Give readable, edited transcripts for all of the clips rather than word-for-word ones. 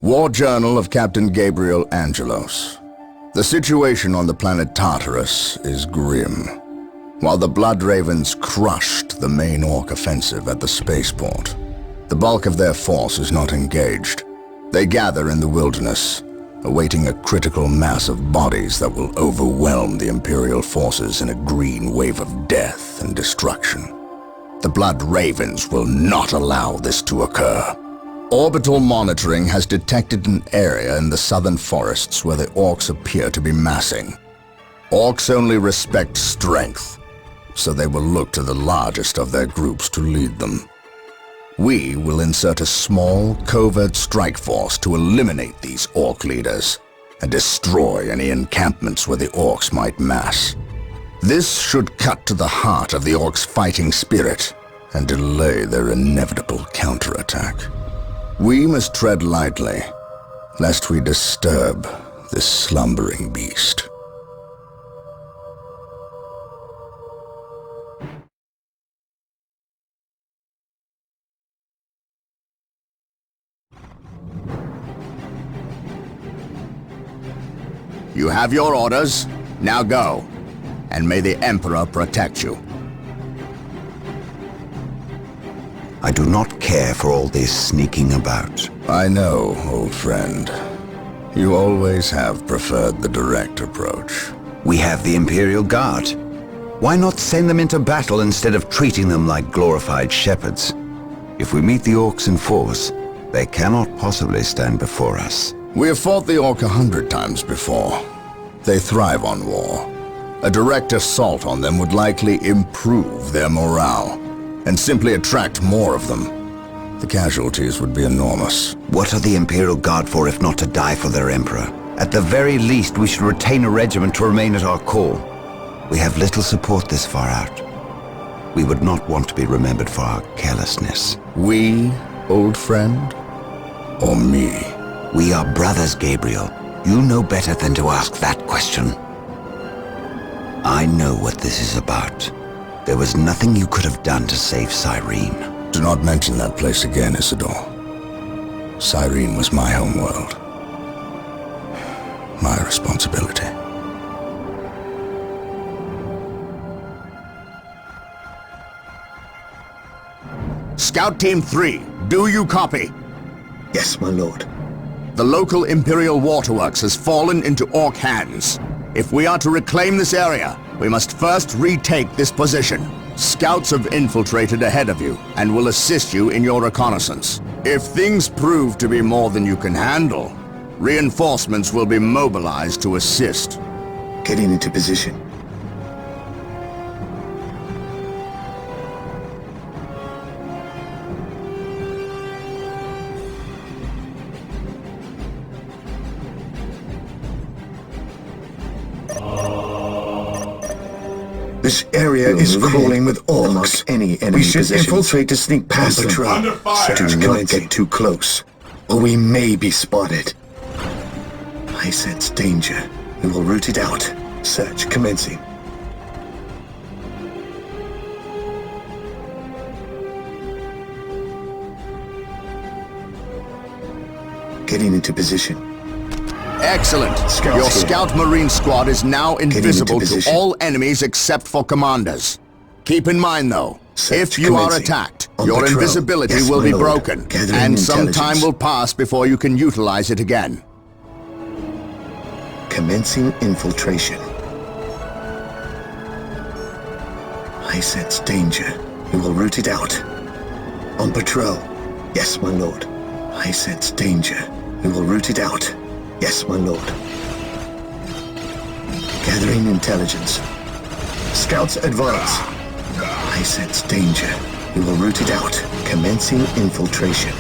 War Journal of Captain Gabriel Angelos. The situation on the planet Tartarus is grim. While the Blood Ravens crushed the main Orc offensive at the spaceport, the bulk of their force is not engaged. They gather in the wilderness, awaiting a critical mass of bodies that will overwhelm the Imperial forces in a green wave of death and destruction. The Blood Ravens will not allow this to occur. Orbital monitoring has detected an area in the southern forests where the Orcs appear to be massing. Orcs only respect strength, so they will look to the largest of their groups to lead them. We will insert a small, covert strike force to eliminate these Orc leaders and destroy any encampments where the Orcs might mass. This should cut to the heart of the Orcs' fighting spirit and delay their inevitable counterattack. We must tread lightly, lest we disturb this slumbering beast. You have your orders. Now go, and may the Emperor protect you. I do not care for all this sneaking about. I know, old friend. You always have preferred the direct approach. We have the Imperial Guard. Why not send them into battle instead of treating them like glorified shepherds? If we meet the Orcs in force, they cannot possibly stand before us. We have fought the Orc 100 times before. They thrive on war. A direct assault on them would likely improve their morale and simply attract more of them. The casualties would be enormous. What are the Imperial Guard for if not to die for their Emperor? At the very least, we should retain a regiment to remain at our core. We have little support this far out. We would not want to be remembered for our carelessness. We, old friend? Or me? We are brothers, Gabriel. You know better than to ask that question. I know what this is about. There was nothing you could have done to save Cyrene. Do not mention that place again, Isidore. Cyrene was my homeworld. My responsibility. Scout Team 3, do you copy? Yes, my lord. The local Imperial waterworks has fallen into Orc hands. If we are to reclaim this area, we must first retake this position. Scouts have infiltrated ahead of you and will assist you in your reconnaissance. If things prove to be more than you can handle, reinforcements will be mobilized to assist. Getting into position. This area is crawling with Orcs. We should infiltrate to sneak past them. Do not get too close, or we may be spotted. I sense danger. We will root it out. Search commencing. Getting into position. Excellent. Your Scout Marine Squad is now invisible to all enemies except for commanders. Keep in mind, though, if you are attacked, your invisibility will be broken, and some time will pass before you can utilize it again. Commencing infiltration. I sense danger. We will root it out. On patrol. Yes, my lord. I sense danger. We will root it out. Yes, my lord. Gathering intelligence. Scouts advance. I sense danger. We will root it out. Commencing infiltration.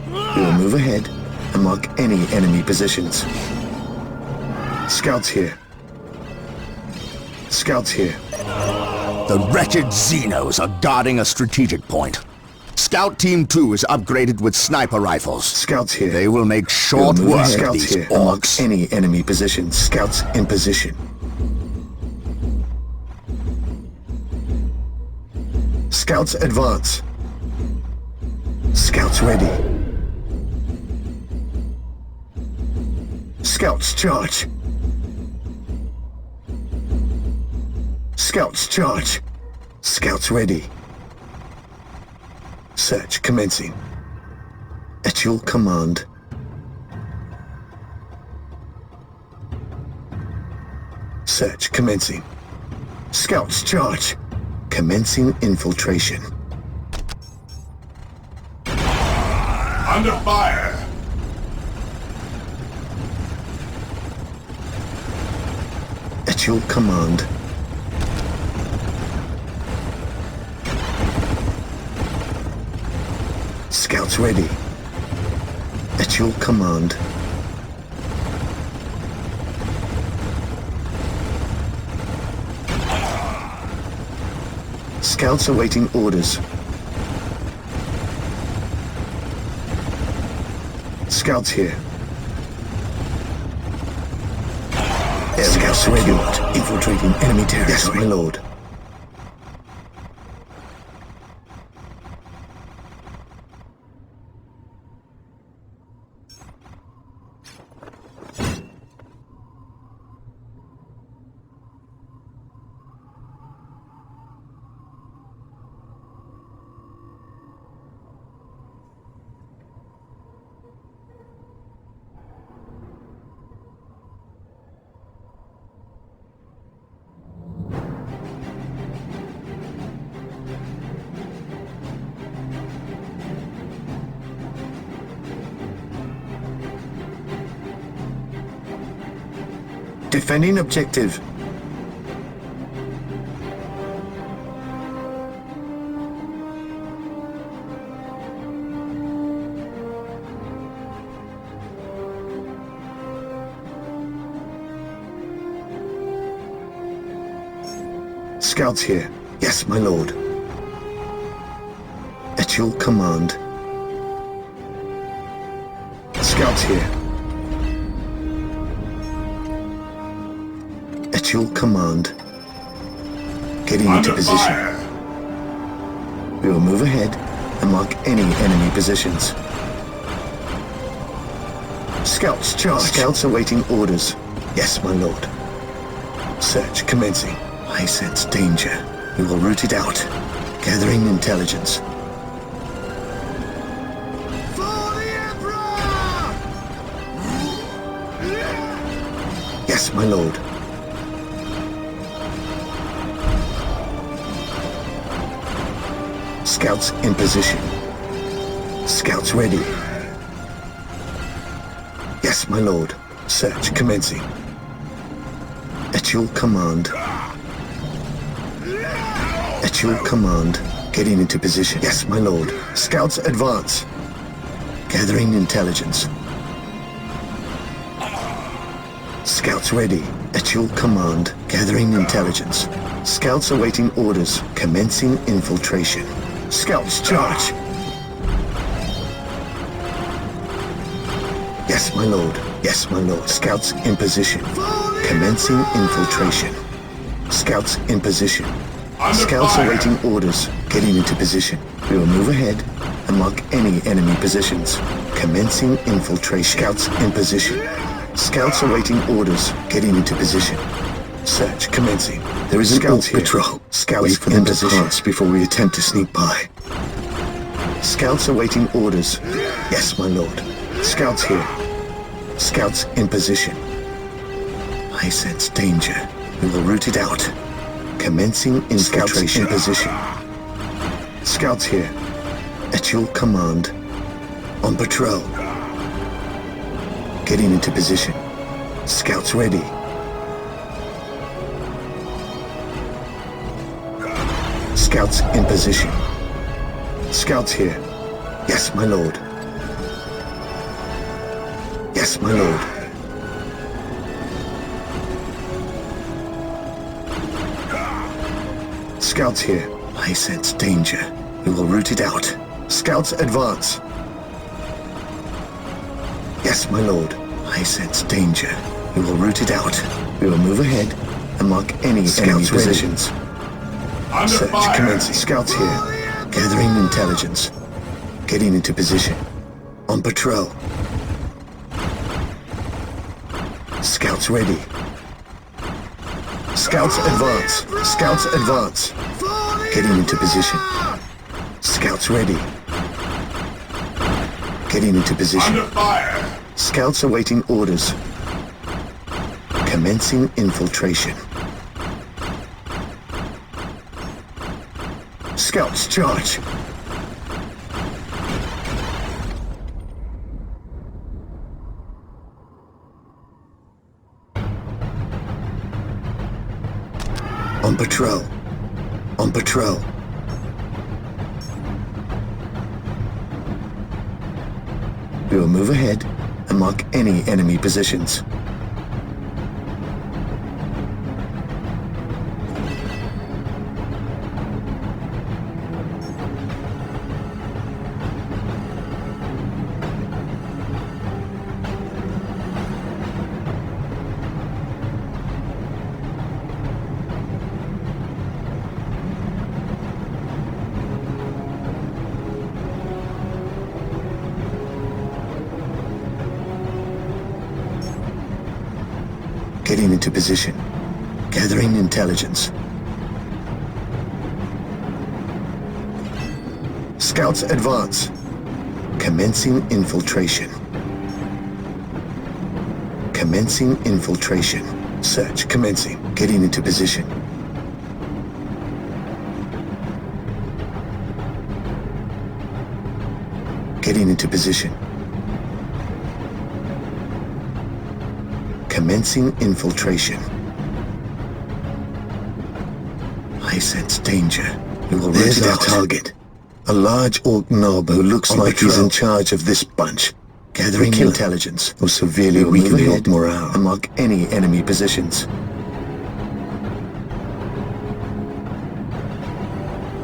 We will move ahead and mark any enemy positions. Scouts here. Scouts here. The wretched Xenos are guarding a strategic point. Scout Team 2 is upgraded with sniper rifles. Scouts here. They will make short work of these Orcs. Any enemy position. Scouts in position. Scouts advance. Scouts ready. Scouts charge. Scouts charge. Scouts ready. Search commencing. At your command. Search commencing. Scouts charge. Commencing infiltration. Under fire! At your command. Scouts ready. At your command. Scouts awaiting orders. Scouts here. Scouts ready. Infiltrating enemy territory. Yes, my lord. Defending objective. Scouts here. Yes, my lord. At your command. Scouts here. At your command. Getting into position. We will move ahead and mark any enemy positions. Scouts charge. Scouts awaiting orders. Yes, my lord. Search commencing. I sense danger. We will root it out. Gathering intelligence. For the Emperor! Yes, my lord. Scouts in position. Scouts ready. Yes, my lord. Search commencing. At your command. At your command. Getting into position. Yes, my lord. Scouts advance. Gathering intelligence. Scouts ready. At your command. Gathering intelligence. Scouts awaiting orders. Commencing infiltration. Scouts charge. Yes, my lord. Yes, my lord. Scouts in position. Commencing infiltration. Scouts in position. Scouts awaiting orders. Getting into position. We will move ahead and mark any enemy positions. Commencing infiltration. Scouts in position. Scouts awaiting orders. Getting into position. Search commencing. There is a scout patrol. Scouts wait for them to pass before we attempt to sneak by. Scouts awaiting orders. Yes, my lord. Scouts here. Scouts in position. I sense danger. We will root it out. Commencing infiltration. Scouts in position. Scouts here. At your command. On patrol. Getting into position. Scouts ready. Scouts in position. Scouts here. Yes, my lord. Yes, my lord. Scouts here. I sense danger. We will root it out. Scouts advance. Yes, my lord. I sense danger. We will root it out. We will move ahead and mark any enemy positions. Search commencing. Scouts here. Gathering intelligence. Getting into position. On patrol. Scouts ready. Scouts advance. Scouts advance. Getting into position. Scouts ready. Getting into position. Under fire! Scouts awaiting orders. Commencing infiltration. Scouts charge. On patrol. On patrol. We will move ahead and mark any enemy positions. Getting into position. Gathering intelligence. Scouts advance. Commencing infiltration. Commencing infiltration. Search commencing. Getting into position. Getting into position. Commencing infiltration. I sense danger. We will root it out. Target. A large orc knob who looks like he's in charge of this bunch. Gathering intelligence will severely weaken the orc morale and mark any enemy positions.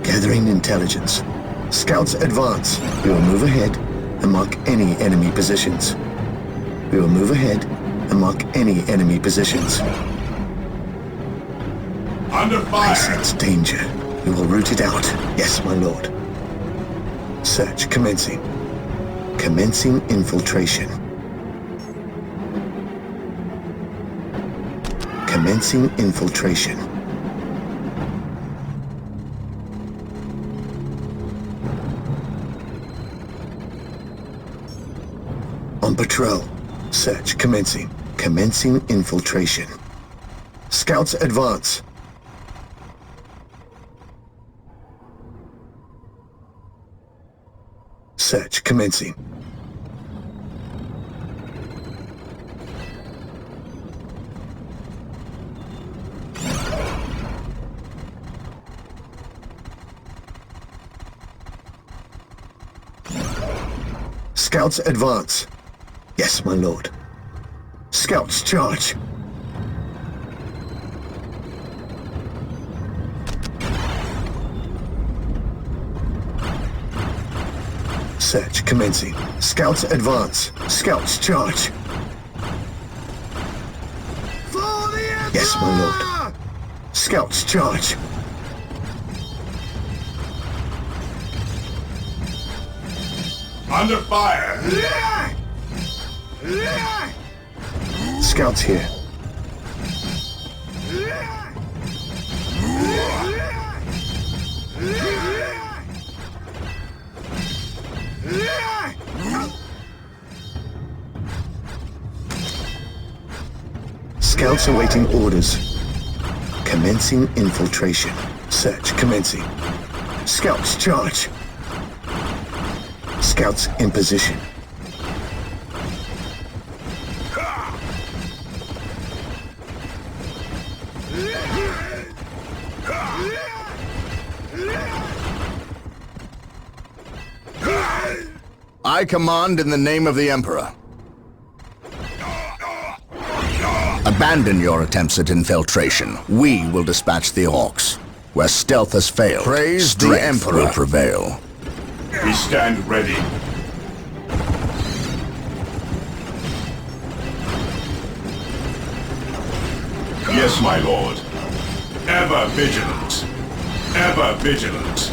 Gathering intelligence. Scouts advance. We will move ahead and mark any enemy positions. We will move ahead and mark any enemy positions. Under fire! I sense danger. We will root it out. Yes, my lord. Search commencing. Commencing infiltration. Commencing infiltration. On patrol. Search commencing. Commencing infiltration. Scouts advance. Search commencing. Scouts advance. Yes, my lord. Scouts charge. Search commencing. Scouts advance. Scouts charge. For the Emperor! Yes, my lord. Scouts charge. Under fire! Scouts here. Scouts awaiting orders. Commencing infiltration. Search commencing. Scouts charge. Scouts in position. I command in the name of the Emperor. Abandon your attempts at infiltration. We will dispatch the orcs. Where stealth has failed, praise the Emperor will prevail. We stand ready. Yes, my lord. Ever vigilant. Ever vigilant.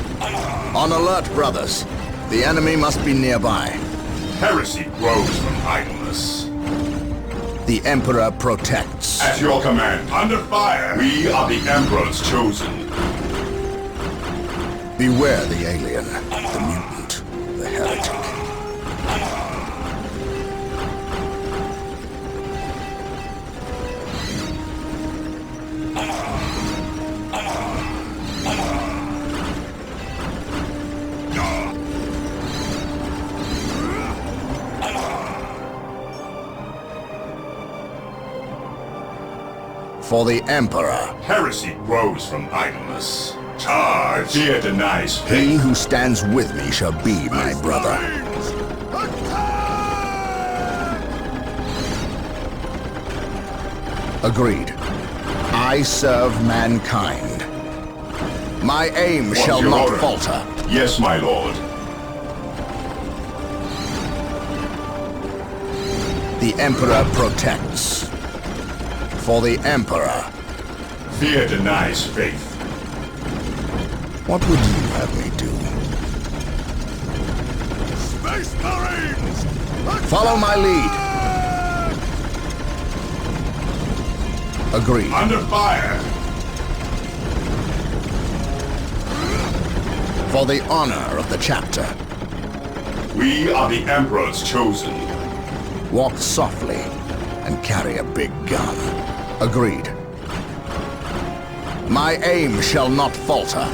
On alert, brothers. The enemy must be nearby. Heresy grows from idleness. The Emperor protects. At your command. Under fire. We are the Emperor's chosen. Beware the alien, the mutant, the heretic. For the Emperor. Heresy grows from idleness. Charge! Fear denies faith. He who stands with me shall be my brother. Agreed. I serve mankind. My aim What's shall your not order? falter. Yes, my lord. The Emperor protects. For the Emperor. Fear denies faith. What would you have me do? Space Marines! Follow my lead. Agreed. Under fire! For the honor of the chapter. We are the Emperor's chosen. Walk softly and carry a big gun. Agreed. My aim shall not falter.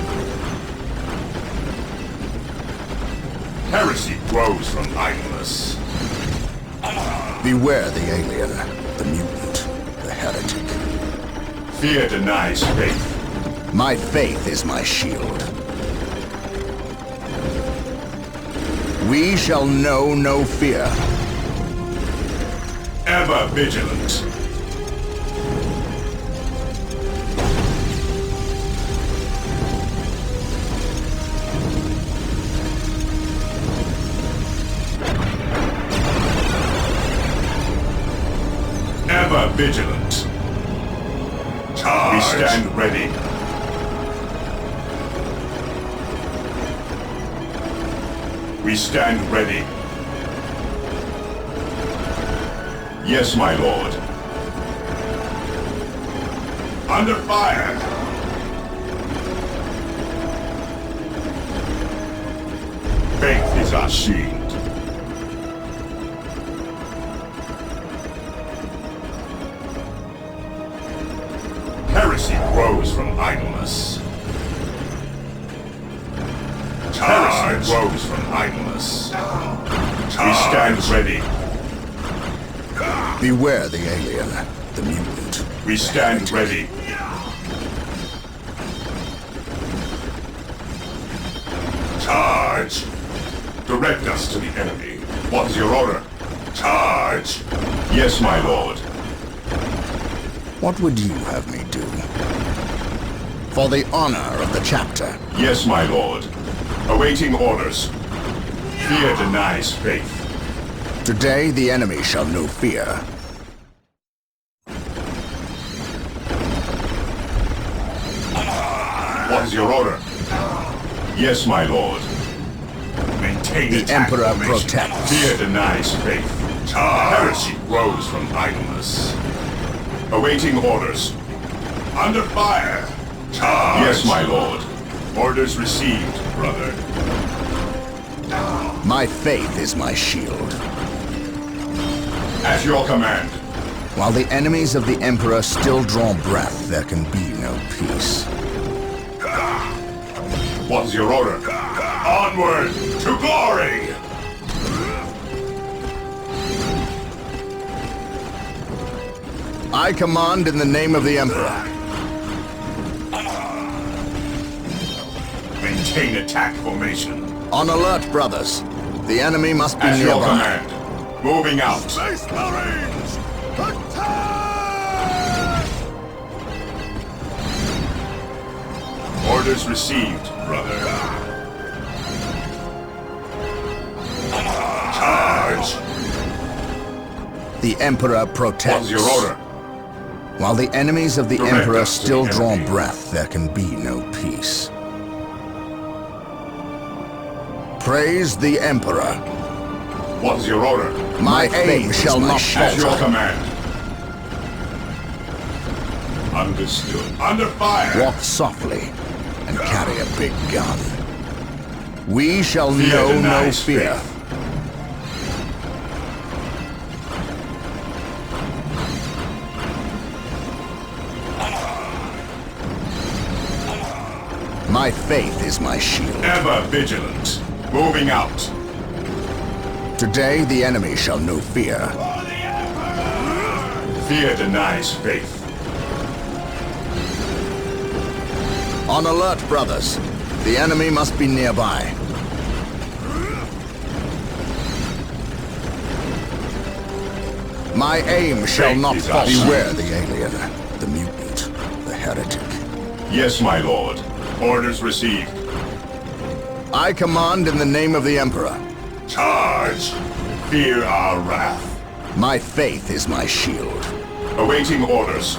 Heresy grows from idleness. Beware the alien, the mutant, the heretic. Fear denies faith. My faith is my shield. We shall know no fear. Ever vigilant. Ever vigilant. Charge. We stand ready. We stand ready. Yes, my lord. Under fire. Faith is our shield. Heresy grows from idleness. Heresy grows from idleness. We stand ready. Beware the alien, the mutant. We stand ready. Charge! Direct us to the enemy. What is your order? Charge! Yes, my lord. What would you have me do? For the honor of the chapter. Yes, my lord. Awaiting orders. Fear denies faith. Today the enemy shall know fear. What is your order? Yes, my lord. Maintain The attack Emperor formation. protects. Fear denies faith. Heresy grows from idleness. Awaiting orders. Under fire. Charge. Yes, my lord. Orders received, brother. My faith is my shield. At your command. While the enemies of the Emperor still draw breath, there can be no peace. What is your order? Onward to glory! I command in the name of the Emperor. Maintain attack formation. On alert, brothers. The enemy must be At your nearby. command. Moving out. Space Marines! Orders received, brother. Charge. The Emperor What protects. is your order? While the enemies of the Direct Emperor us to still the draw enemy. breath, there can be no peace. Praise the Emperor. What is your order? My aim shall not At your falter. command. Understood. Under fire! Walk softly and carry a big gun. We shall know no fear. My faith is my shield. Ever vigilant. Moving out. Today the enemy shall know fear. Fear denies faith. On alert, brothers. The enemy must be nearby. My aim shall not fall. Beware the alien, the mutant, the heretic. Yes, my lord. Orders received. I command in the name of the Emperor. Charge! Fear our wrath. My faith is my shield. Awaiting orders.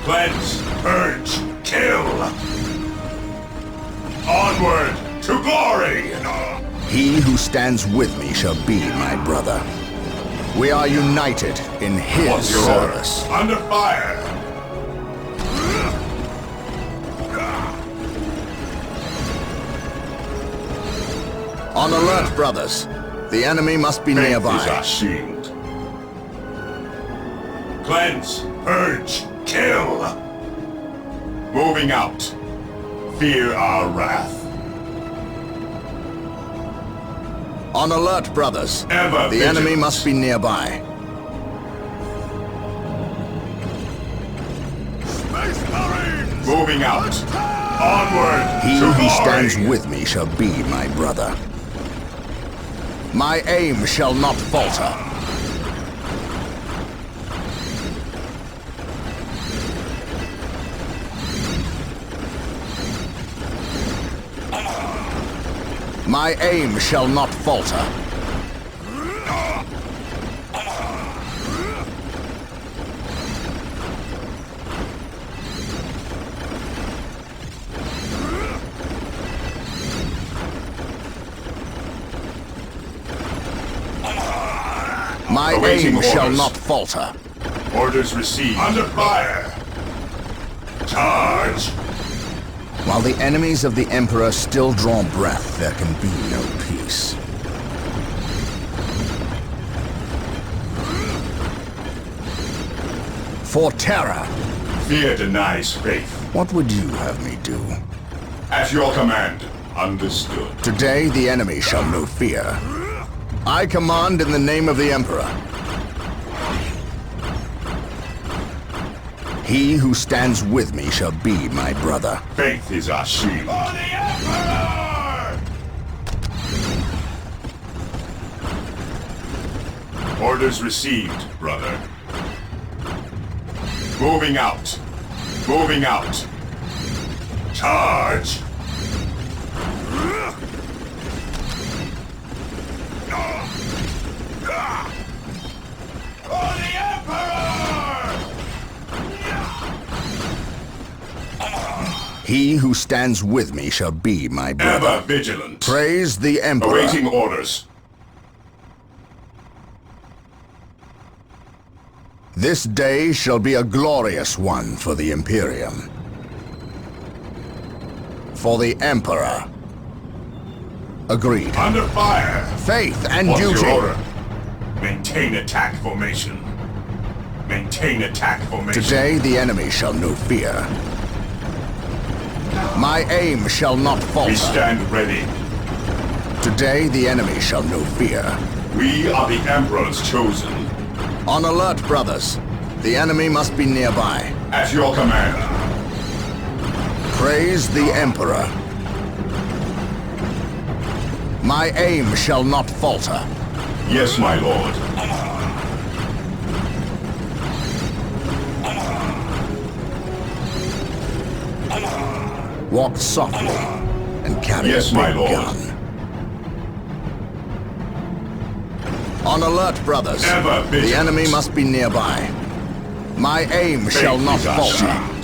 Cleanse, purge, kill. Onward to glory! He who stands with me shall be my brother. We are united in his What's your service. order? Under fire! On alert, brothers. The enemy must be Faith nearby. is our shield. Cleanse, purge, kill. Moving out. Fear our wrath. On alert, brothers. Ever The enemy vigilant. must be nearby. Space Marines! Moving out. Onward He to who glory! stands with me shall be my brother. My aim shall not falter. My aim shall not falter. My Awaiting aim shall orders. not falter. Orders received. Under fire! Charge! While the enemies of the Emperor still draw breath, there can be no peace. For terror, Fear denies faith. what would you have me do? At your command. Understood. Today the enemy shall know fear. I command in the name of the Emperor. He who stands with me shall be my brother. Faith is our shield. For the Emperor! Orders received, brother. Moving out. Moving out. Charge! For the Emperor! He who stands with me shall be my brother. Ever vigilant. Praise the Emperor. Awaiting orders. This day shall be a glorious one for the Imperium. For the Emperor. Agreed. Under fire. Faith and What's duty. your order? Maintain attack formation. Maintain attack formation. Today the enemy shall know fear. My aim shall not We falter. stand ready. Today the enemy shall know fear. We are the Emperor's chosen. On alert, brothers. The enemy must be nearby. At your command. Praise the Emperor. My aim shall not falter. Yes, my lord. Walk softly and carry Yes, a my big lord. gun. On alert, brothers. Ever The vigilant. enemy must be nearby. My aim shall Faith not is our falter. shield.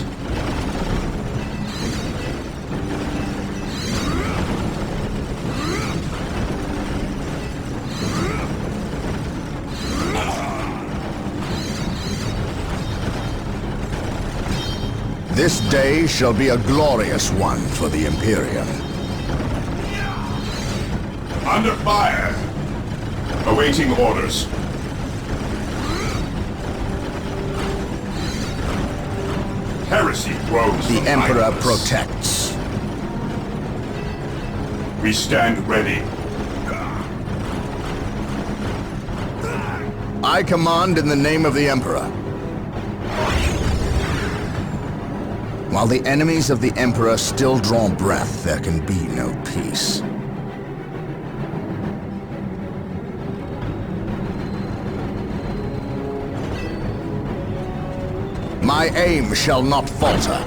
This day shall be a glorious one for the Imperium. Under fire! Awaiting orders. Heresy grows. The from Emperor idleness. protects. We stand ready. I command in the name of the Emperor. While the enemies of the Emperor still draw breath, there can be no peace. My aim shall not falter.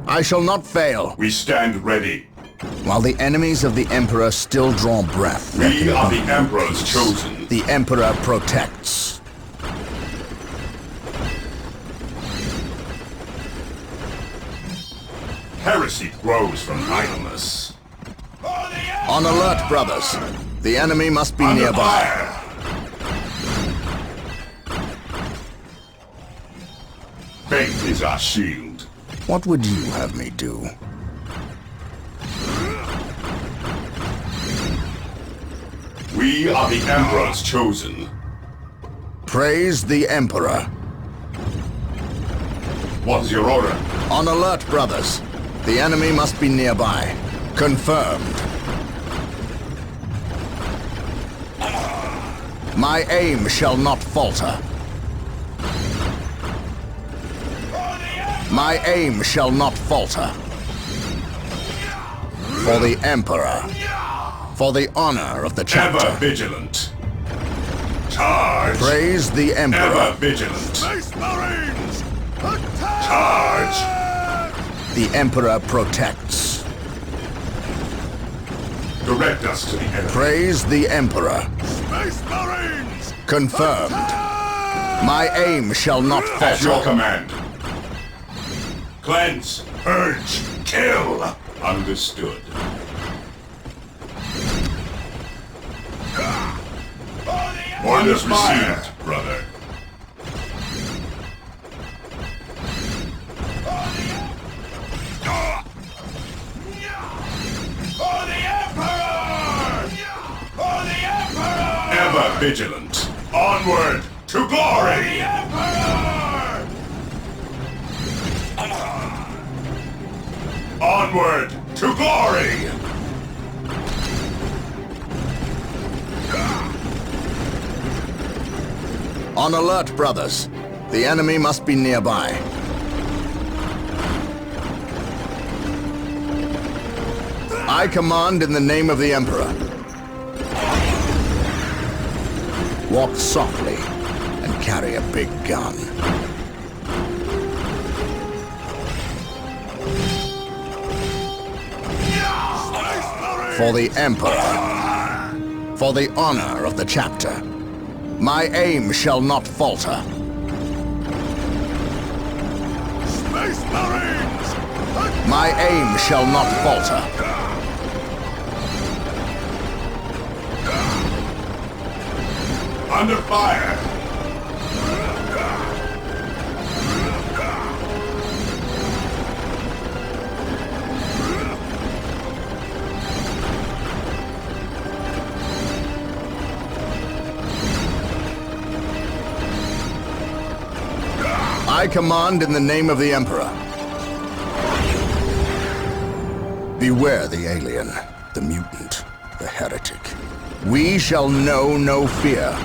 I shall not fail. We stand ready. While the enemies of the Emperor still draw breath, there We can are be the no Emperor's peace. chosen. The Emperor protects. Heresy grows from idleness. On alert, brothers. The enemy must be Under nearby. fire! Faith is our shield. What would you have me do? We are the Emperor's chosen. Praise the Emperor. What's your order? On alert, brothers. The enemy must be nearby. Confirmed. My aim shall not falter. My aim shall not falter. For the Emperor. For the honor of the chapter. Ever vigilant. Charge! Praise the Emperor. Ever vigilant. Space Marines! Attack! Charge! The Emperor protects. Direct us to the enemy. Praise the Emperor. Space Marines! Confirmed. My aim shall not At your falter. command. Cleanse, purge, kill. Understood. Orders received, brother. For the Emperor! For the Emperor! Ever vigilant. Onward to glory. Emperor! Onward to glory. On alert, brothers. The enemy must be nearby. I command in the name of the Emperor. Walk softly and carry a big gun. For the Emperor. For the honor of the chapter. My aim shall not falter. Space Marines! My aim shall not falter. Under fire. I command in the name of the Emperor. Beware the alien, the mutant, the heretic. We shall know no fear.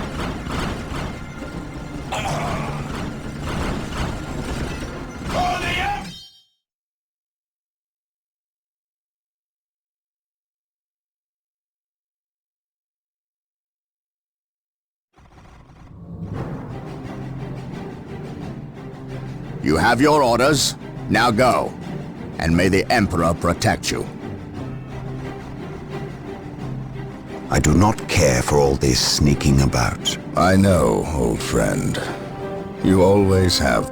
You have your orders. Now go. And may the Emperor protect you. I do not care for all this sneaking about. I know, old friend. You always have.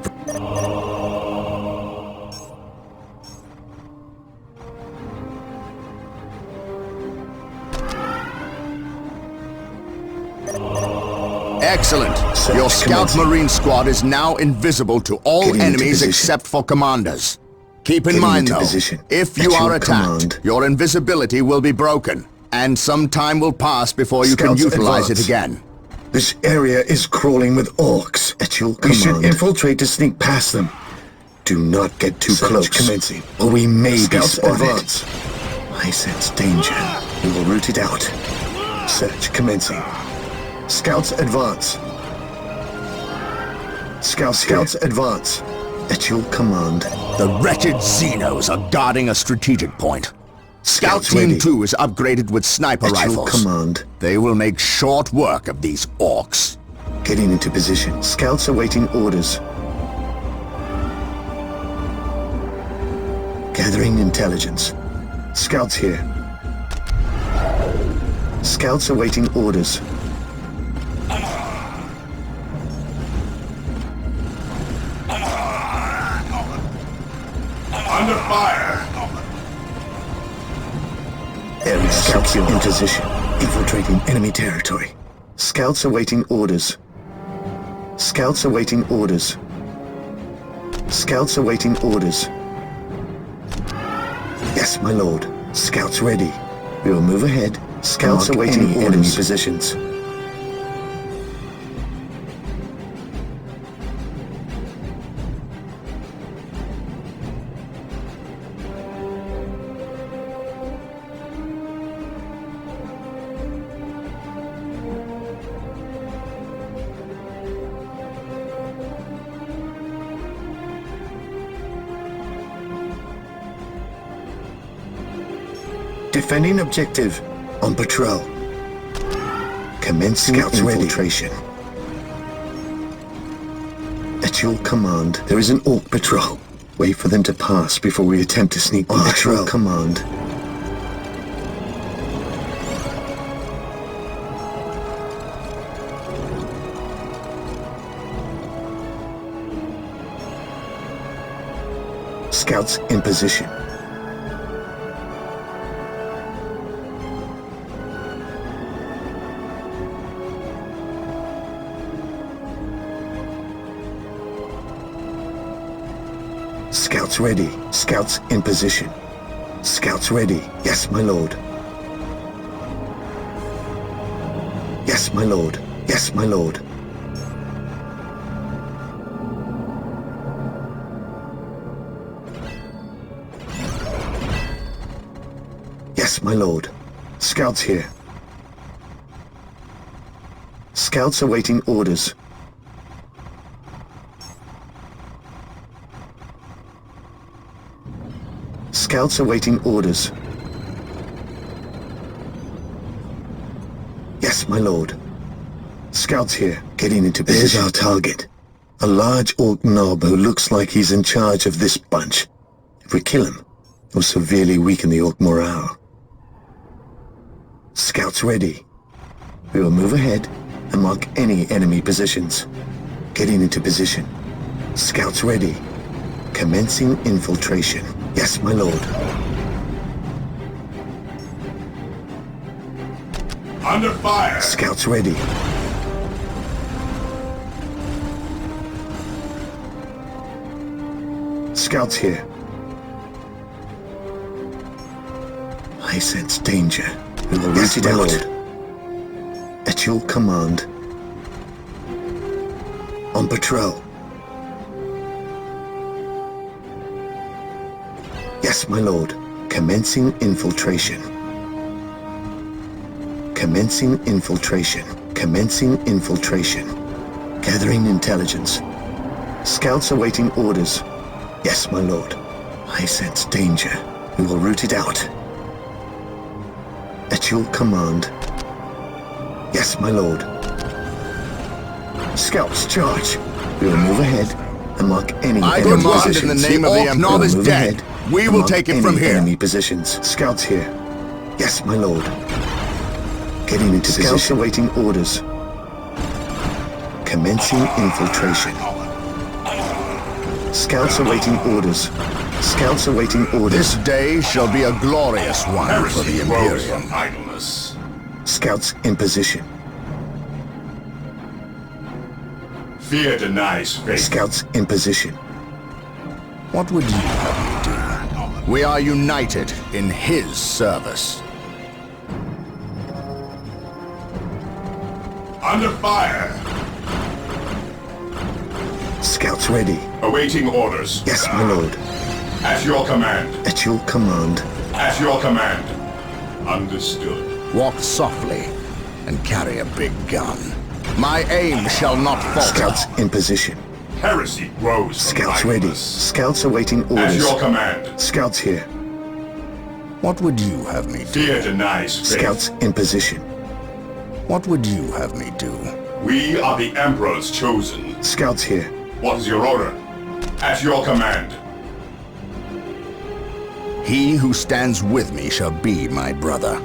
Excellent. Your Scout Marine squad is now invisible to all enemies except for commanders. Keep in mind, though, if you are attacked, your invisibility will be broken, and some time will pass before you can utilize it again. This area is crawling with orcs. At your command. We should infiltrate to sneak past them. Do not get too close, commencing, or we may be spotted. I sense danger. We will root it out. Search commencing. Scouts advance. Scouts advance. At your command. The wretched Xenos are guarding a strategic point. Scout Team 2 is upgraded with sniper rifles. At your command. They will make short work of these orcs. Getting into position. Scouts awaiting orders. Gathering intelligence. Scouts here. Scouts awaiting orders. Under fire! Area scouts in position. Infiltrating enemy territory. Scouts awaiting orders. Scouts awaiting orders. Scouts awaiting orders. Yes, my lord. Scouts ready. We will move ahead. Scouts awaiting enemy positions. Defending objective. On patrol. Commencing infiltration. At your command, there is an orc patrol. Wait for them to pass before we attempt to sneak past. On patrol command. Scouts in position. Scouts ready. Scouts in position. Scouts ready. Yes, my lord. Yes, my lord. Yes, my lord. Yes, my lord. Scouts here. Scouts awaiting orders. Scouts awaiting orders. Yes, my lord. Scouts here, getting into position. There's our target. A large orc knob who looks like he's in charge of this bunch. If we kill him, it will severely weaken the orc morale. Scouts ready. We will move ahead and mark any enemy positions. Getting into position. Scouts ready. Commencing infiltration. Yes, my lord. Under fire! Scouts ready. Scouts here. I sense danger. We will root it out. At your command. On patrol. Yes, my lord. Commencing infiltration. Commencing infiltration. Commencing infiltration. Gathering intelligence. Scouts awaiting orders. Yes, my lord. I sense danger. We will root it out. At your command. Yes, my lord. Scouts charge. We will move ahead and mark any enemy positions. In the name of the Emperor is dead. We will take it from here. Enemy positions. Scouts here. Yes, my lord. Getting into position. Scouts awaiting orders. Commencing infiltration. Scouts awaiting orders. Scouts awaiting orders. This day shall be a glorious one for the Imperium. Scouts in position. Fear denies faith. Scouts in position. What would you have me do? We are united in his service. Under fire. Scouts ready. Awaiting orders. Yes, my lord. At your command. At your command. At your command. Understood. Walk softly and carry a big gun. My aim shall not falter. Scouts in position. Heresy grows from Scouts ready. idleness. Scouts awaiting At orders. your command. Scouts here. What would you have me do? Fear denies faith. Scouts in position. What would you have me do? We are the Emperor's chosen. Scouts here. What is your order? At your command. He who stands with me shall be my brother.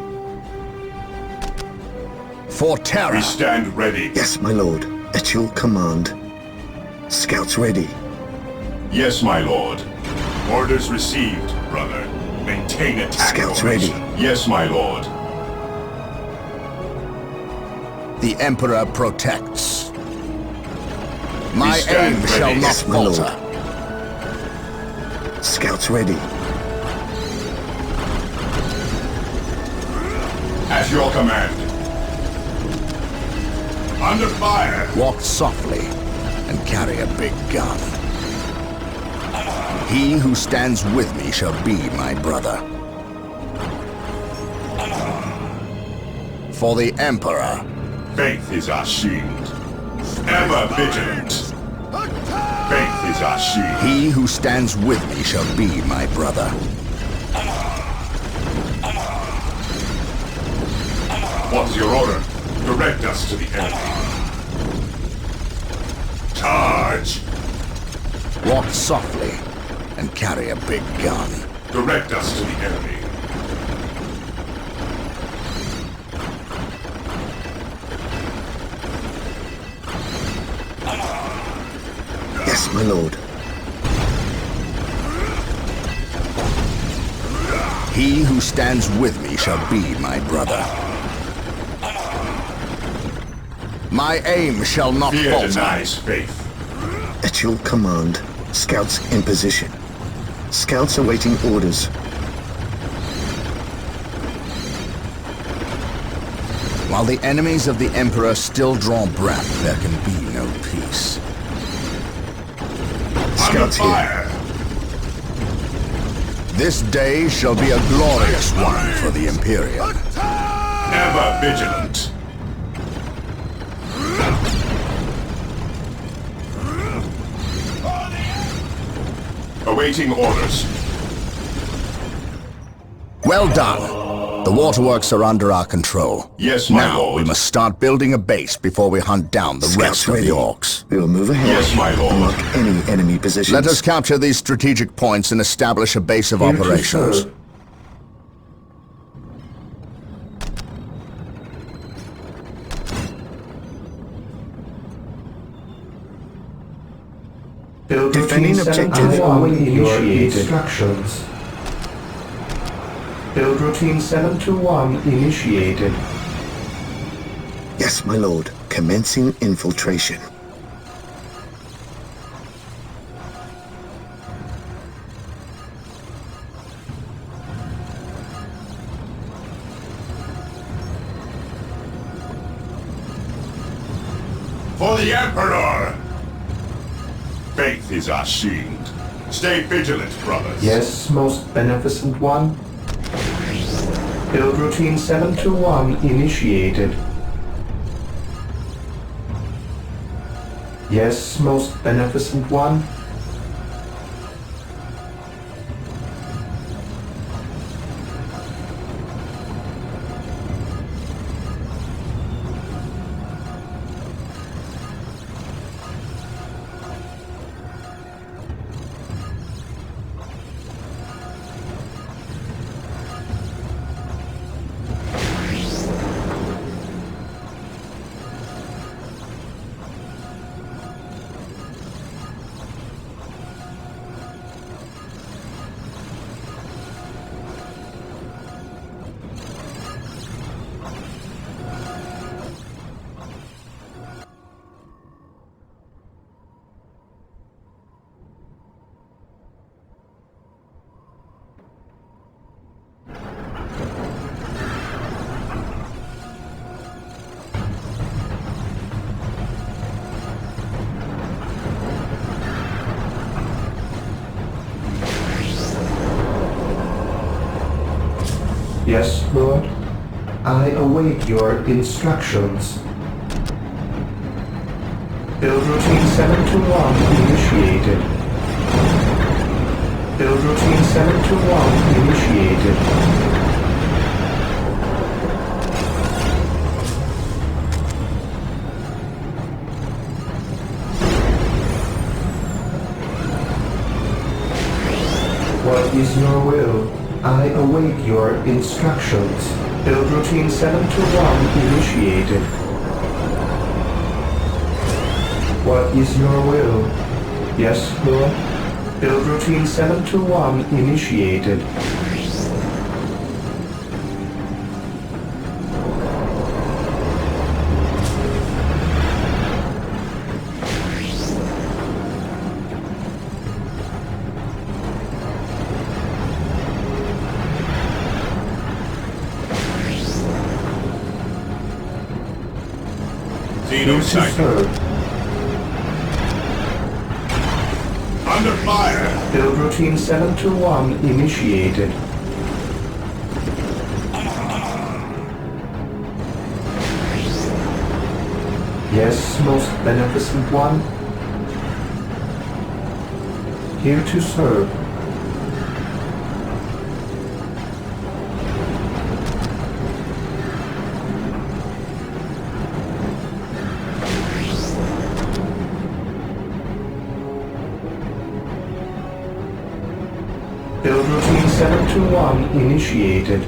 For terror. We stand ready. Yes, my lord. At your command. Scouts ready. Yes, my lord. Orders received, brother. Maintain attack Scouts formation. ready. Yes, my lord. The Emperor protects. My stand aim ready. shall not Yes, my lord. falter. Scouts ready. At your command. Under fire. Walk softly and carry a big gun. He who stands with me shall be my brother. For the Emperor. Faith is our shield. Ever vigilant. Faith is our shield. He who stands with me shall be my brother. What is your order? Direct us to the enemy. Charge! Walk softly and carry a big gun. Direct us to the enemy. Yes, my lord. He who stands with me shall be my brother. My aim shall not Fear falter. denies faith. At your command. Scouts in position. Scouts awaiting orders. While the enemies of the Emperor still draw breath, there can be no peace. Scouts Under here. fire. This day shall be a glorious one for the Imperium. Ever vigilant. Awaiting orders. Well done. The waterworks are under our control. Yes, my now lord. we must start building a base before we hunt down the rest of ready. the orcs. We will move ahead. Yes, my lord. And mark any enemy positions. Let us capture these strategic points and establish a base of operations. Defending objective. Initiated. Instructions. Build routine 721 initiated. Yes, my lord. Commencing infiltration. For the Emperor! Faith is our shield. Stay vigilant, brothers. Yes, most beneficent one. Build routine 721 initiated. Yes, most beneficent one. Yes, Lord. I await your instructions. Build routine 721 initiated. Build routine 721 initiated. What is your will? I await your instructions. Build routine 721 initiated. What is your will? Yes, Lord. Build routine 721 initiated. Xeno sighted. Under fire! Build routine 721 initiated. Yes, most beneficent one. Here to serve. Build routine 721 initiated.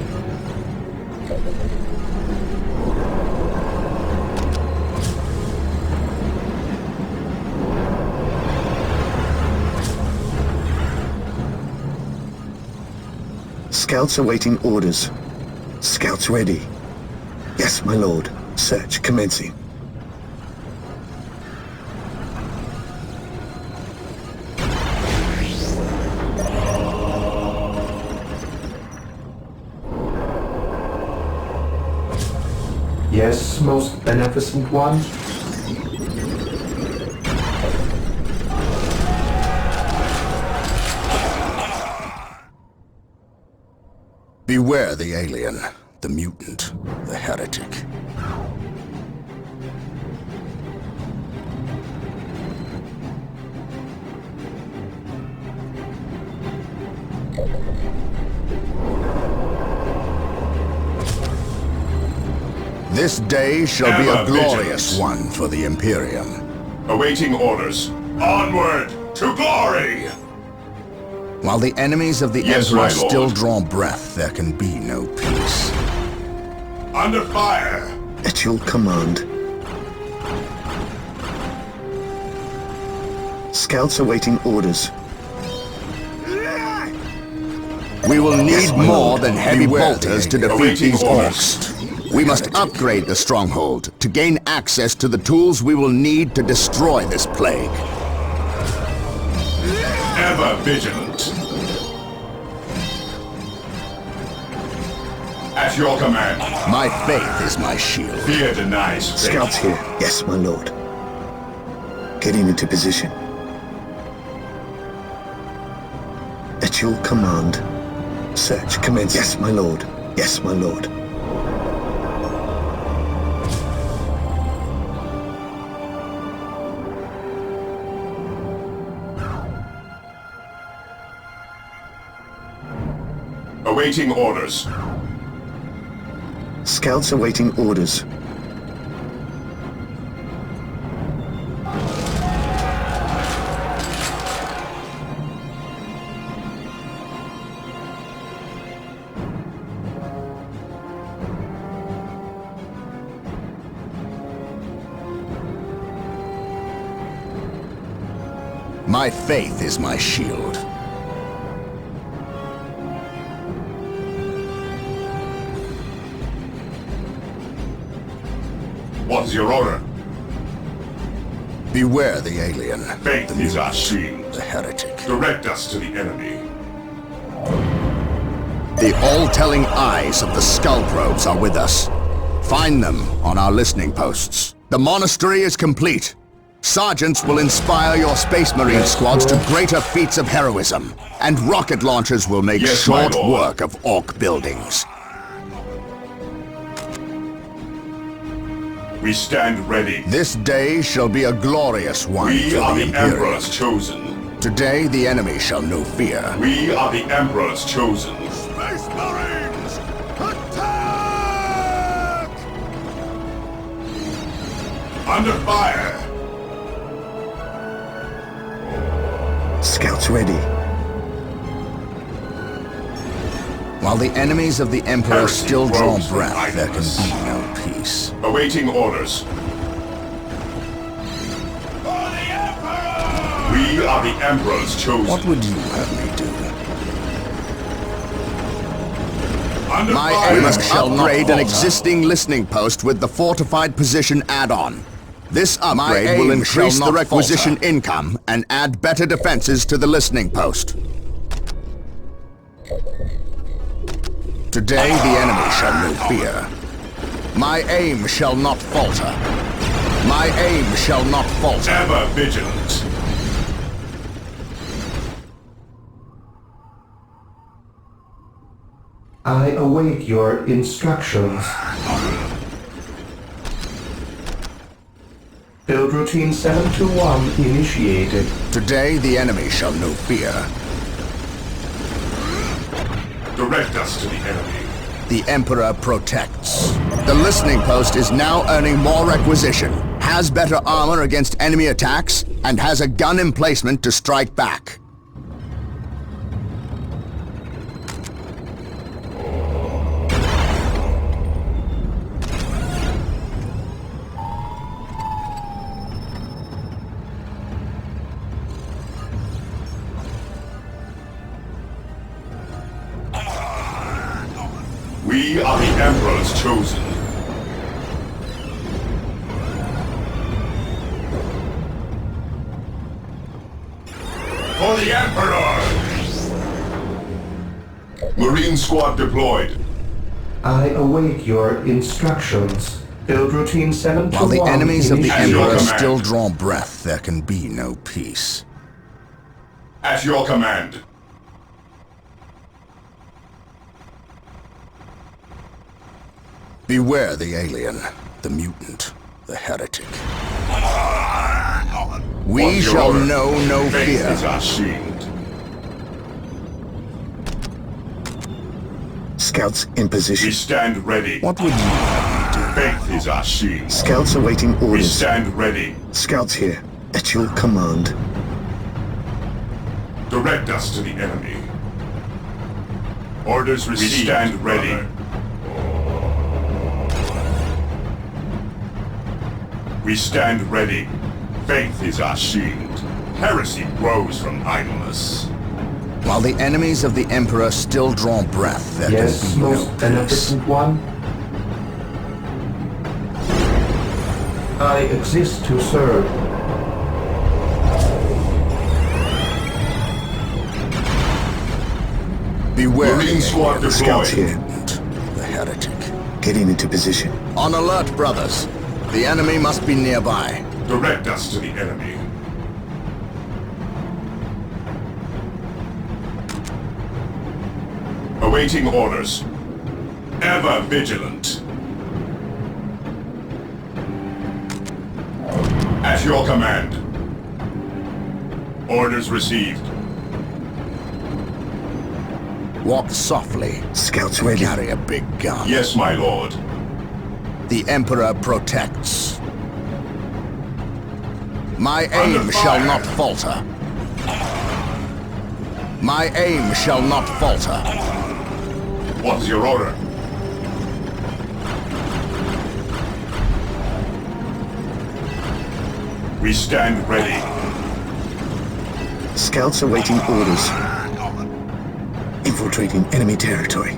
Scouts awaiting orders. Scouts ready. Yes, my lord. Search commencing. Yes, most beneficent one. Beware the alien, the mutant, the heretic. This day shall be a glorious one for the Imperium. Awaiting orders. Onward to glory! While the enemies of the Yes, Emperor my lord. still draw breath, there can be no peace. Under fire! At your command. Scouts awaiting orders. We will need Yes, my more lord. than heavy Beware bolters the to defeat awaiting these orders. orcs. We must upgrade the stronghold to gain access to the tools we will need to destroy this plague. Ever vigilant. At your command. My faith is my shield. Fear denies faith. Scouts here. Yes, my lord. Getting into position. At your command. Search commence. Yes, my lord. Yes, my lord. Awaiting orders. Scouts awaiting orders. My faith is my shield. What's your order? Beware the alien, Faith the is our mutant, shield. the heretic. Direct us to the enemy. The all-telling eyes of the skull probes are with us. Find them on our listening posts. The monastery is complete. Sergeants will inspire your Space Marine squads to greater feats of heroism, and rocket launchers will make Yes, my short lord. work of orc buildings. We stand ready. This day shall be a glorious one We for are the the Imperium. Emperor's chosen. Today the enemy shall know fear. We are the Emperor's chosen. Space Marines! Attack! Under fire! Scouts ready. While the enemies of the Emperor Heresy still draw grows from breath, there can idleness. be no peace. Awaiting orders. We are the Emperor's chosen. What would you have me do? Under My fire! aim shall upgrade an existing listening post with the fortified position add-on. This upgrade will increase the requisition income and add better defenses to the listening post. Today the enemy shall know fear. My aim shall not falter. My aim shall not falter. Ever vigilant. I await your instructions. Build routine 721 initiated. Today the enemy shall know fear. Direct us to the enemy. The Emperor protects. The listening post is now earning more requisition, has better armor against enemy attacks, and has a gun emplacement to strike back. We are the Emperor's chosen. For the Emperor! Marine squad deployed. I await your instructions. Build routine 721 While the enemies of the At your Emperor command. still draw breath, there can be no peace. At your command. Beware the alien, the mutant, the heretic. We What's your shall order? know no Faith fear. is our shield. Scouts in We position. stand ready. What would you have me do? Faith is our shield. Scouts awaiting We orders. stand ready. Scouts here. At your command. Direct us to the enemy. Orders received. We stand ready. We stand ready. Faith is our shield. Heresy grows from idleness. While the enemies of the Emperor still draw breath, there Yes, can be no most peace. beneficent one. I exist to serve. Beware Marine the squad alien, Scouts deployed. here. the heretic. Getting into position. On alert, brothers. The enemy must be nearby. Direct us to the enemy. Awaiting orders. Ever vigilant. At your command. Orders received. Walk softly. Scouts ready. Carry a big gun. Yes, my lord. The Emperor protects. My Under aim shall fire. not falter. My aim shall not falter. What is your order? We stand ready. Scouts awaiting orders. Infiltrating enemy territory.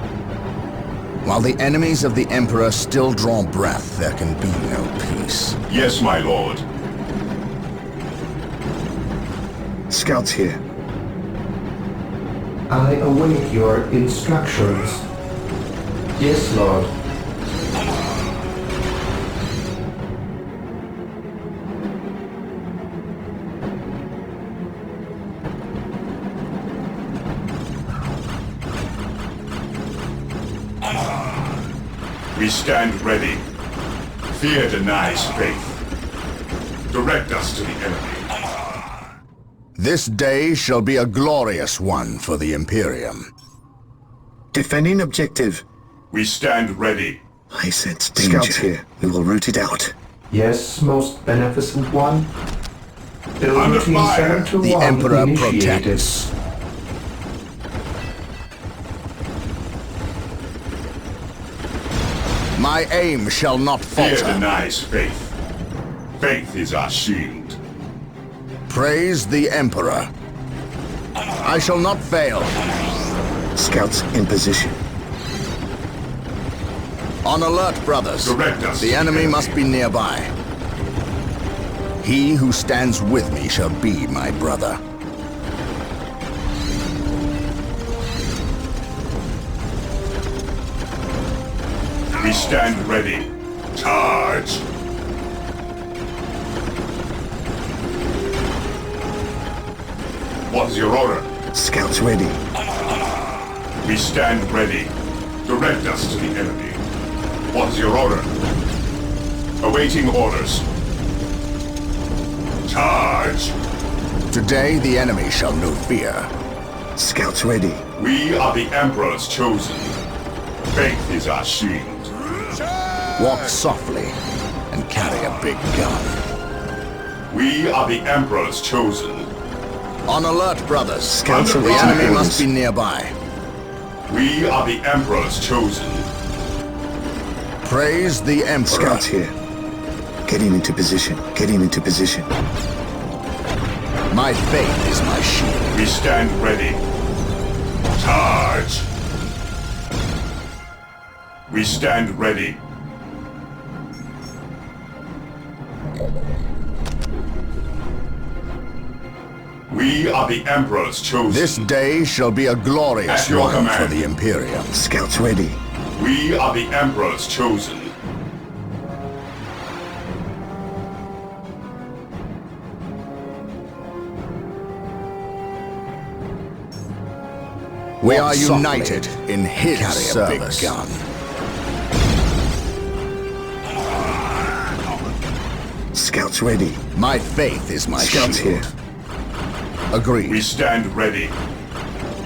While the enemies of the Emperor still draw breath, there can be no peace. Yes, my lord. Scouts here. I await your instructions. Yes, Lord. We stand ready. Fear denies faith. Direct us to the enemy. This day shall be a glorious one for the Imperium. Defending objective. We stand ready. I sense danger. Scouts here. We will root it out. Yes, most beneficent one. Build Under routine fire. 7 to The 1 Emperor initiated. protects. My aim shall not Fear falter. denies faith. Faith is our shield. Praise the Emperor. I shall not fail. Scouts in position. On alert, brothers. Direct us. The enemy must be nearby. He who stands with me shall be my brother. We stand ready. Charge. What's your order? Scouts ready. We stand ready. Direct us to the enemy. What's your order? Awaiting orders. Charge. Today the enemy shall know fear. Scouts ready. We are the Emperor's chosen. Faith is our shield. Walk softly and carry a big gun. We are the Emperor's chosen. On alert, brothers. Scouts The awaiting enemy orders. must be nearby. We are the Emperor's chosen. Praise the Emperor. Scouts here. Getting into position. Getting into position. My faith is my shield. We stand ready. Charge. We stand ready. We are the Emperor's chosen. This day shall be a glorious At your one command. for the Imperium. Scouts ready. We are the Emperor's chosen. We Walk are softly. united in his Carry a service. big gun. Scouts ready. My faith is my Scouts shield. here. Agreed. We stand ready.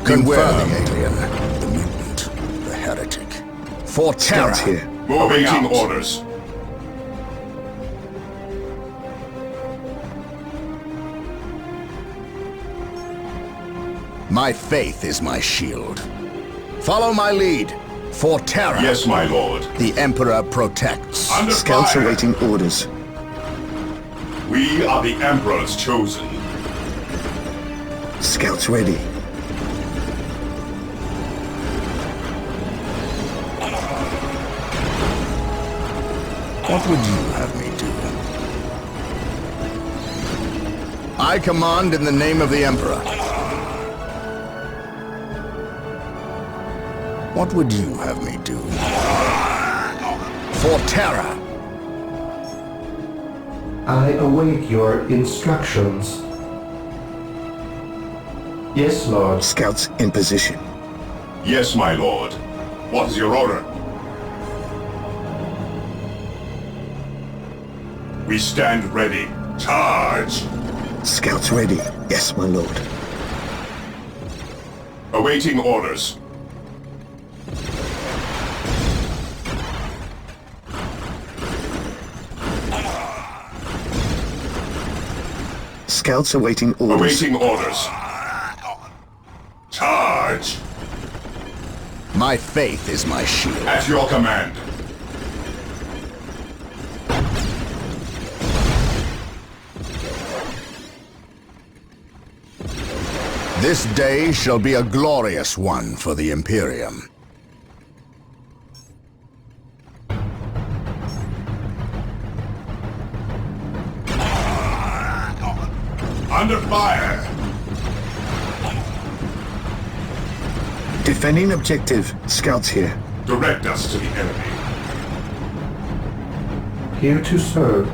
Beware the alien, the mutant, the heretic. For terror. Scouts here. Moving out. orders. My faith is my shield. Follow my lead. For terror. Yes, my lord. The Emperor protects. Under Scouts fire. awaiting orders. We are the Emperor's chosen. Scouts ready. What would you have me do? I command in the name of the Emperor. What would you have me do? For terror. I await your instructions. Yes, Lord. Scouts in position. Yes, my lord. What is your order? We stand ready. Charge. Scouts ready. Yes, my lord. Awaiting orders. Scouts awaiting orders. Awaiting orders. Charge. My faith is my shield. At your command. This day shall be a glorious one for the Imperium. Under fire. Defending objective. Scouts here. Direct us to the enemy. Here to serve.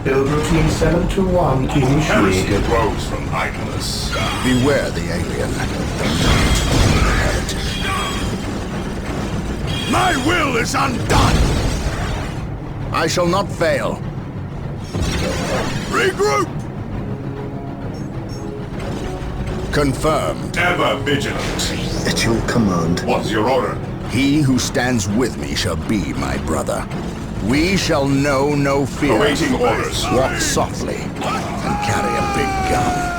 Build routine 7 to 1 Heresy initiated. grows from idleness. Beware the alien, the mutant, the heretic. My will is undone! I shall not fail. Regroup! Confirmed. Ever vigilant. At your command. What's your order? He who stands with me shall be my brother. We shall know no fear. Awaiting orders. Walk softly and carry a big gun.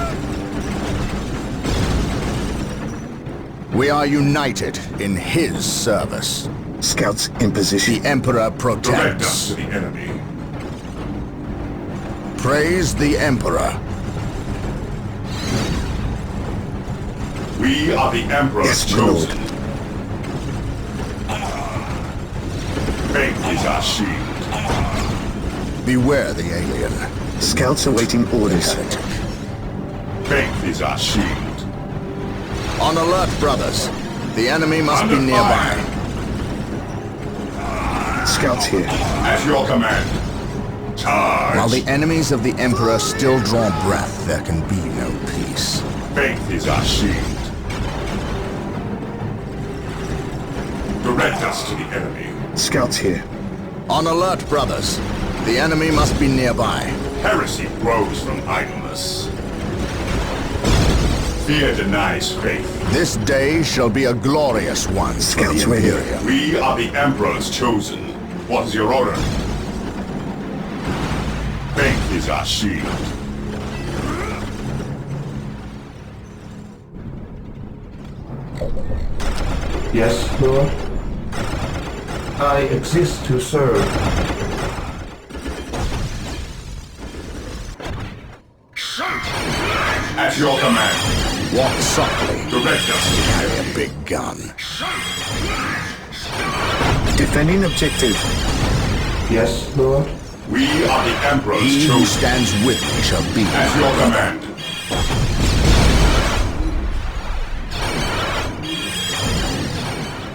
We are united in his service. Scouts in position. The Emperor Direct us protects. to the enemy. Praise the Emperor. We are the Emperor's Yes, my lord. chosen. Faith is our shield. Beware the alien. Scouts awaiting orders. Faith is our shield. On alert, brothers. The enemy must be Under nearby. fire. Scouts here. At your command. Charge. While the enemies of the Emperor still draw breath, there can be no peace. Faith is our shield. Direct us to the enemy. Scouts here. On alert, brothers. The enemy must be nearby. Heresy grows from idleness. Fear denies faith. This day shall be a glorious one for Scouts the ready. Imperium. We are the Emperor's chosen. What's your order? Faith is our shield. Yes, Lord? I exist to serve. At your command. Walk softly. Direct us to the Carry enemy. a big gun. Defending objective. Yes, Lord? We are the Emperor's He who chosen. stands with me shall be At my your brother. command.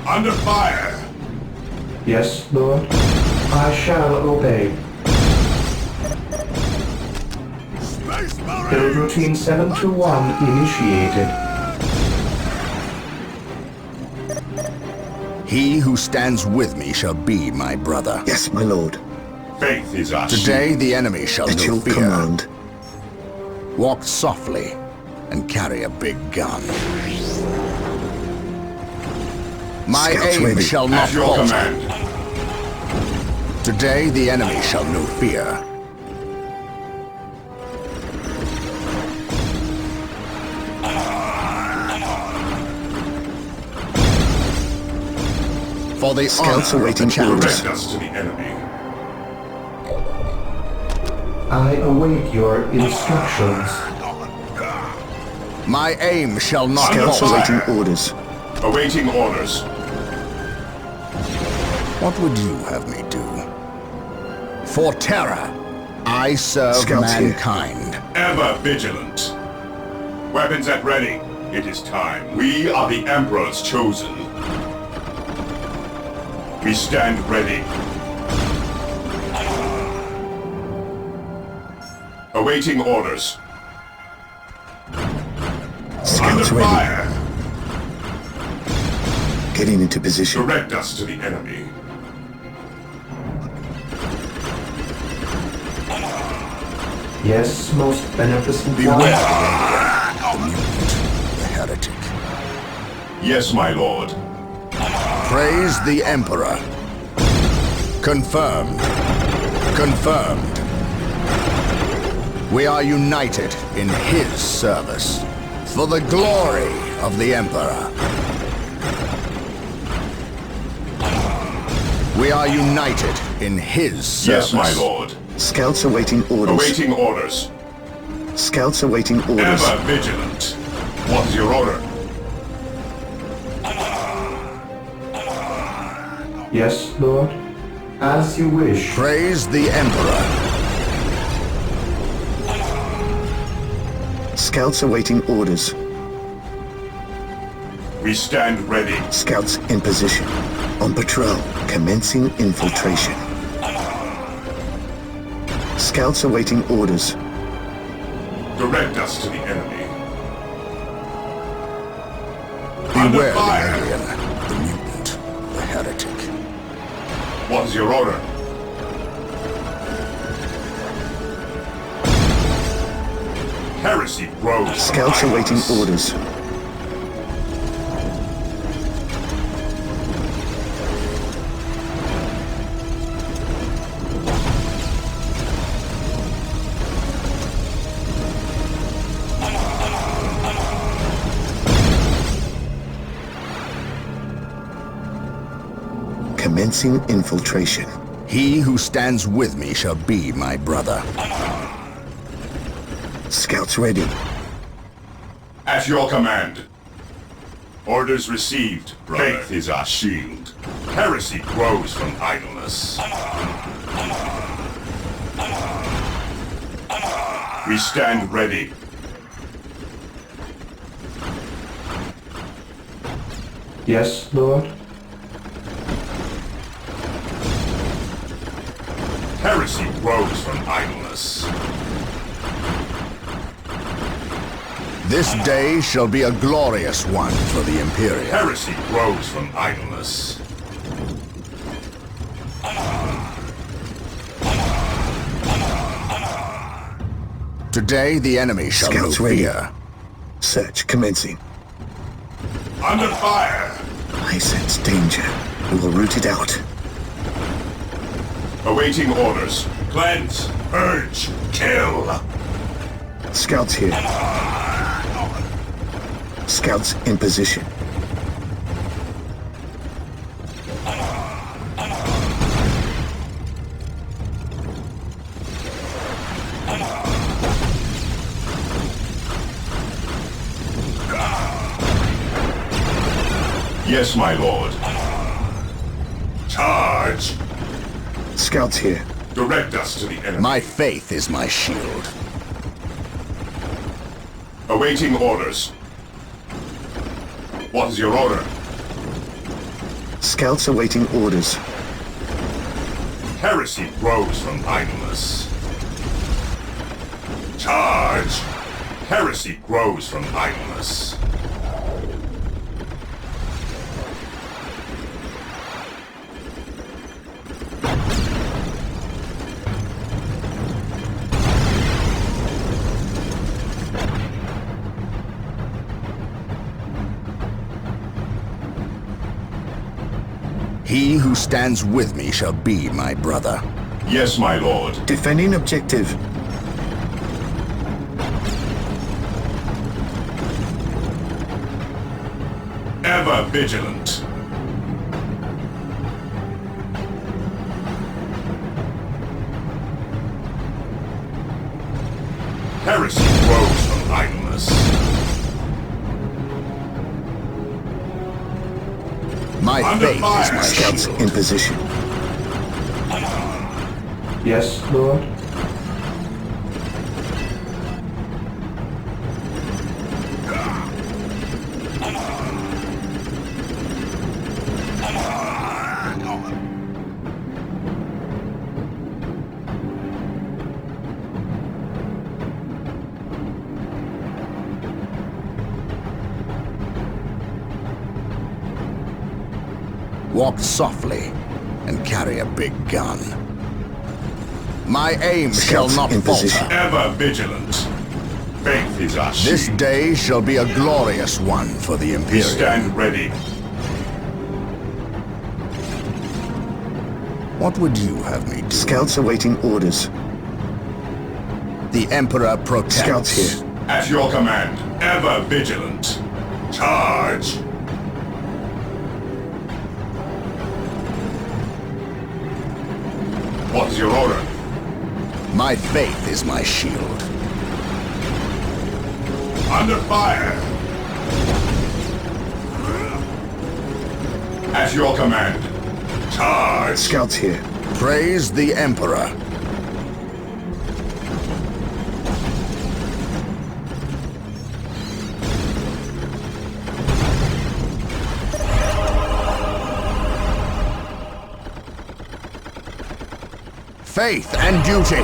Under fire. Yes, Lord? I shall obey. Build routine 721 initiated. He who stands with me shall be my brother. Yes, my lord. Faith is our Today the enemy shall At know your fear. command. Walk softly and carry a big gun. My Scouts aim ready. shall shield. not At your falter. command. Today the enemy shall know fear. For the Scouts honor of the awaiting challenge. orders. Direct us to the enemy. I await your instructions. My aim shall not Scouts falter. awaiting orders. Awaiting orders. What would you have me do? For terror, I serve Scouts here. mankind. Ever vigilant. Weapons at ready. It is time. We are the Emperor's chosen. We stand ready. Awaiting orders. Under Scouts ready. fire. Getting into position. Direct us to the enemy. Yes, most beneficent Beware one. the mutant, the heretic. Yes, my lord. Praise the Emperor. Confirmed. Confirmed. We are united in his service. For the glory of the Emperor. We are united in his service. Yes, my lord. Scouts awaiting orders. Awaiting orders. Scouts awaiting orders. Ever vigilant. What's your order? Yes, Lord? As you wish. Praise the Emperor. Scouts awaiting orders. We stand ready. Scouts in position. On patrol. Commencing infiltration. Scouts awaiting orders. Direct us to the enemy. Under Beware the fire. alien, the mutant, the heretic. What's your order? Heresy grows. Scouts awaiting orders. Commencing infiltration. He who stands with me shall be my brother. Scouts ready. At your command. Orders received, brother. Faith is our shield. Heresy grows from idleness. We stand ready. Yes, Lord? Heresy grows from idleness. This day shall be a glorious one for the Imperium. Heresy grows from idleness. Today the enemy shall Scouts move ready. here. Search commencing. Under fire! I sense danger. We will root it out. Awaiting orders. Cleanse, purge, kill! Scouts here. Scouts in position. Yes, my lord. Charge! Scouts here. Direct us to the enemy. My faith is my shield. Awaiting orders. What is your order? Scouts awaiting orders. Heresy grows from idleness. Charge! Heresy grows from idleness. He who stands with me shall be my brother. Yes, my lord. Defending objective. Ever vigilant. Heresy grows from idleness. My Under faith fire. is my Scouts shield. in position. Yes, Lord? Walk softly and carry a big gun. My aim shall Scouts not in falter. position. Ever vigilant. Faith is our shield. This day shall be a glorious one for the We Imperium. stand ready. What would you have me do? Scouts awaiting orders. The Emperor protects. Scouts here. At your command. Ever vigilant. Charge! What is your order? My faith is my shield. Under fire! At your command. Charge! Scouts here. Praise the Emperor. Faith and duty.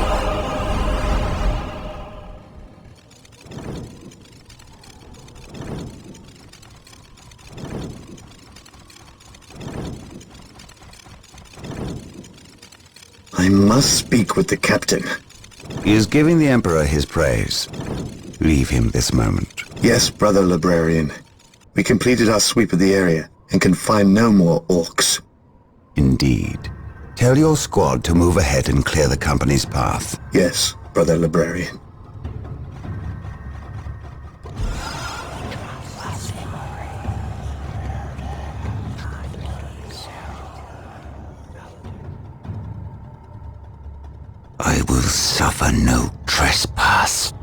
I must speak with the captain. He is giving the Emperor his praise. Leave him this moment. Yes, Brother Librarian. We completed our sweep of the area and can find no more orcs. Indeed. Tell your squad to move ahead and clear the company's path. Yes, Brother Librarian. I will suffer no trespass.